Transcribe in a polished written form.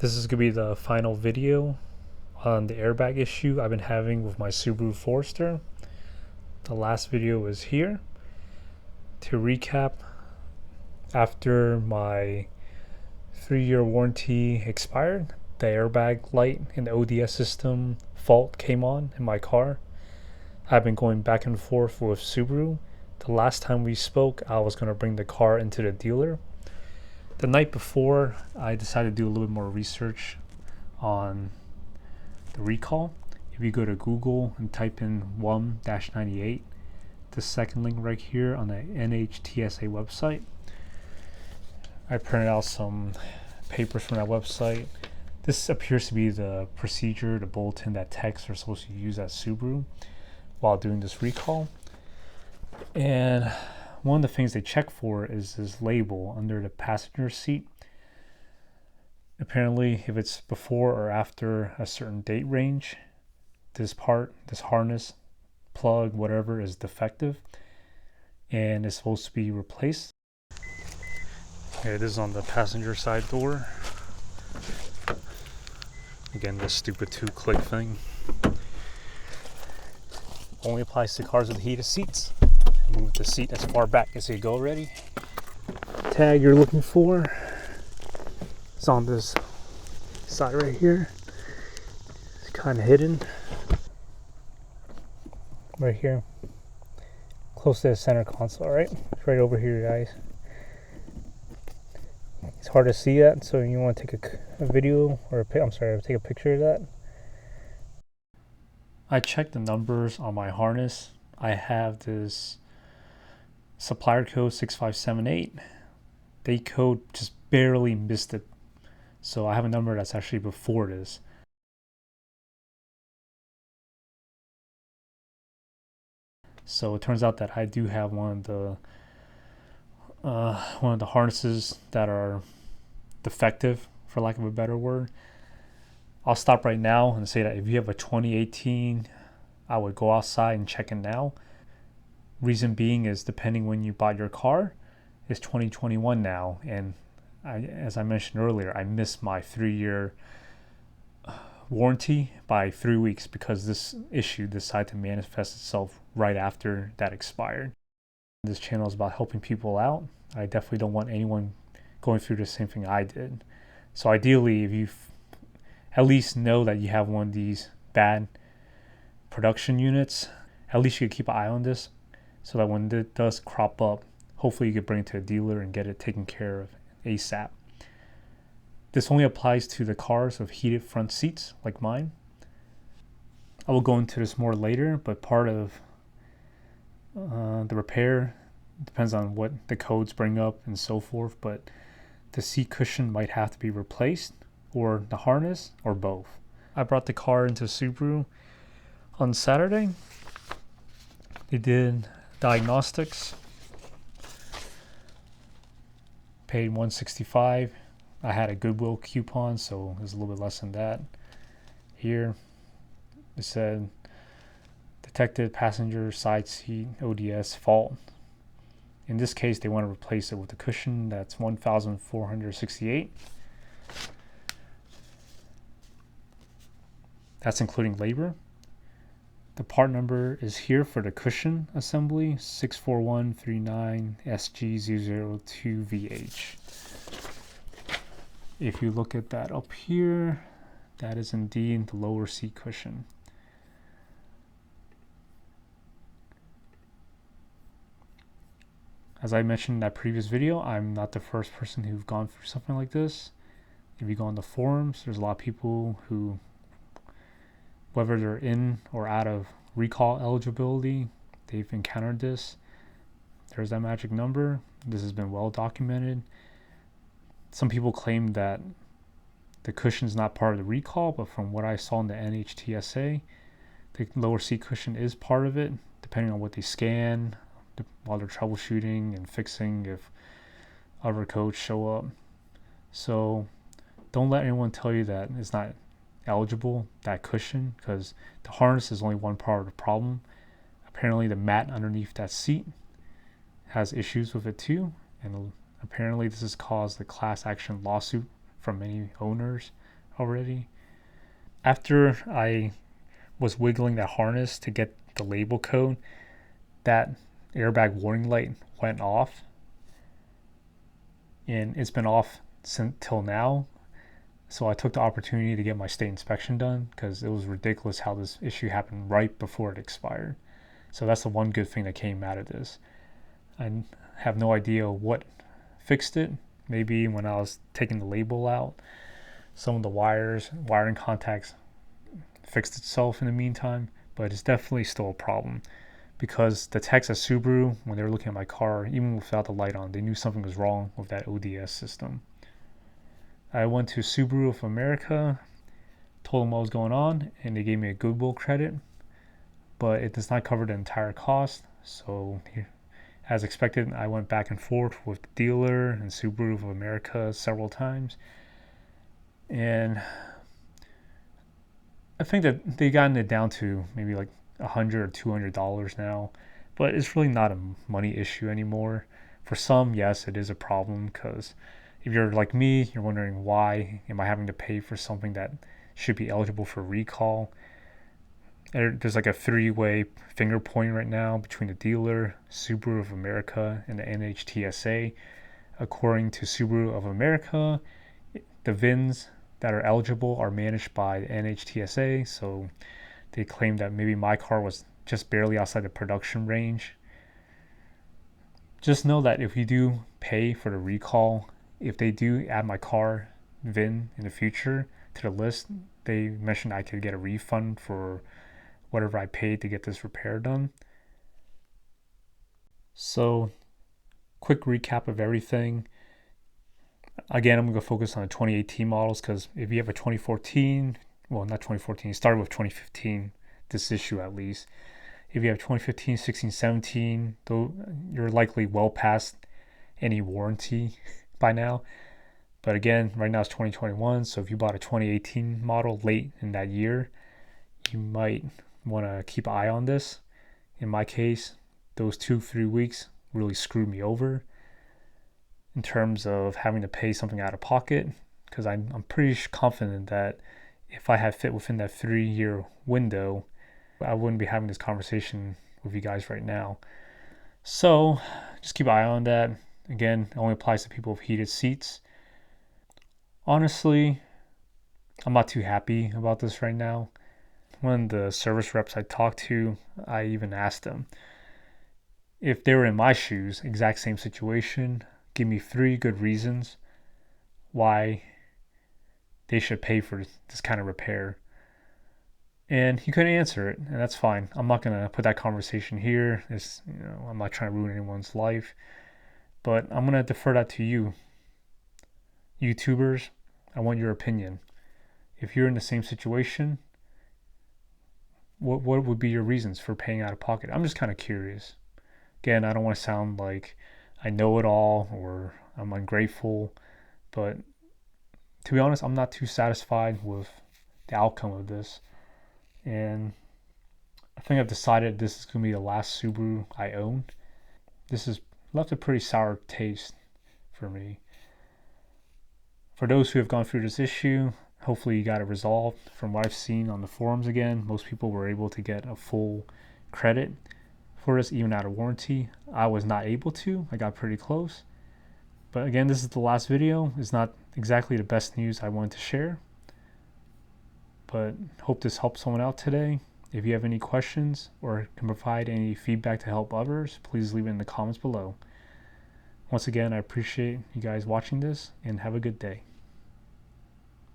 This is going to be the final video on the airbag issue I've been having with my Subaru Forester. The last video was here. To recap, after my 3-year warranty expired, the airbag light in the ODS system fault came on in my car. I've been going back and forth with Subaru. The last time we spoke, I was going to bring the car into the dealer. The night before, I decided to do a little bit more research on the recall. If you go to Google and type in WUM-98, the second link right here on the NHTSA website, I printed out some papers from that website. This appears to be the procedure, the bulletin that techs are supposed to use at Subaru while doing this recall. And one of the things they check for is this label under the passenger seat. Apparently, if it's before or after a certain date range, this part, this harness, plug, whatever, is defective and is supposed to be replaced. Okay, this is on the passenger side door. Again, this stupid 2-click thing. Only applies to cars with heated seats. Move the seat as far back as you go already. Tag you're looking for is on this side right here. It's kind of hidden. Right here. Close to the center console, right? It's right over here, guys. It's hard to see that, so you want to take a video or take a picture of that. I checked the numbers on my harness. I have this supplier code 6578. They code just barely missed it. So I have a number that's actually before this. So it turns out that I do have one of the harnesses that are defective, for lack of a better word. I'll stop right now and say that if you have a 2018, I would go outside and check it now. Reason being is depending when you bought your car, it's 2021 now, and as I mentioned earlier, I missed my 3-year warranty by 3 weeks because this issue decided to manifest itself right after that expired. This channel is about helping people out. I definitely don't want anyone going through the same thing I did. So ideally, if you at least know that you have one of these bad production units, at least you can keep an eye on this so that when it does crop up, hopefully you can bring it to a dealer and get it taken care of ASAP. This only applies to the cars with heated front seats like mine. I will go into this more later, but part of the repair depends on what the codes bring up and so forth, but the seat cushion might have to be replaced, or the harness, or both. I brought the car into Subaru on Saturday. They did diagnostics. Paid $165. I had a Goodwill coupon, so it was a little bit less than that. Here, it said detected passenger side seat ODS fault. In this case, they want to replace it with a cushion that's $1,468. That's including labor. The part number is here for the cushion assembly, 64139SG002VH. If you look at that up here, that is indeed the lower seat cushion. As I mentioned in that previous video, I'm not the first person who've gone through something like this. If you go on the forums, there's a lot of people who, whether they're in or out of recall eligibility, they've encountered this. There's that magic number. This has been well documented. Some people claim that the cushion is not part of the recall, but from what I saw in the NHTSA, the lower seat cushion is part of it, depending on what they scan while they're troubleshooting and fixing if other codes show up. So don't let anyone tell you that it's not eligible, that cushion, because the harness is only one part of the problem. Apparently the mat underneath that seat has issues with it too, and apparently this has caused a class action lawsuit from many owners already. After I was wiggling that harness to get the label code, that airbag warning light went off, and it's been off since till now. So I took the opportunity to get my state inspection done because it was ridiculous how this issue happened right before it expired. So that's the one good thing that came out of this. I have no idea what fixed it. Maybe when I was taking the label out, some of the wiring contacts fixed itself in the meantime, but it's definitely still a problem because the techs at Subaru, when they were looking at my car, even without the light on, they knew something was wrong with that ODS system. I went to Subaru of America, told them what was going on, and they gave me a goodwill credit, but it does not cover the entire cost. So as expected, I went back and forth with the dealer and Subaru of America several times, and I think that they've gotten it down to maybe like $100 or $200 now, but it's really not a money issue anymore. For some, yes, it is a problem because if you're like me, you're wondering why am I having to pay for something that should be eligible for recall. There's like a three-way finger pointing right now between the dealer, Subaru of America, and the NHTSA. According to Subaru of America, the VINs that are eligible are managed by the NHTSA, so they claim that maybe my car was just barely outside the production range. Just know that if you do pay for the recall, if they do add my car VIN in the future to the list, they mentioned I could get a refund for whatever I paid to get this repair done. So, quick recap of everything. Again, I'm going to focus on the 2018 models because if you have a 2014, well, not 2014, it started with 2015, this issue at least. If you have 2015, 16, 17, though, you're likely well past any warranty by now. But again, right now it's 2021, so if you bought a 2018 model late in that year, you might want to keep an eye on this. In my case, those 2-3 weeks really screwed me over in terms of having to pay something out of pocket, because I'm pretty confident that if I had fit within that 3-year window, I wouldn't be having this conversation with you guys right now. So just keep an eye on that. Again, it only applies to people with heated seats. Honestly, I'm not too happy about this right now. One of the service reps I talked to, I even asked them if they were in my shoes, exact same situation, give me 3 good reasons why they should pay for this kind of repair. And he couldn't answer it, and that's fine. I'm not going to put that conversation here. I'm not trying to ruin anyone's life, but I'm going to defer that to you. YouTubers, I want your opinion. If you're in the same situation, what would be your reasons for paying out of pocket? I'm just kind of curious. Again, I don't want to sound like I know it all or I'm ungrateful, but to be honest, I'm not too satisfied with the outcome of this. And I think I've decided this is going to be the last Subaru I own. This has left a pretty sour taste for me. For those who have gone through this issue, hopefully you got it resolved. From what I've seen on the forums again, most people were able to get a full credit for this, even out of warranty. I was not able to. I got pretty close. But again, this is the last video. It's not exactly the best news I wanted to share, but hope this helped someone out today. If you have any questions or can provide any feedback to help others, please leave it in the comments below. Once again, I appreciate you guys watching this and have a good day.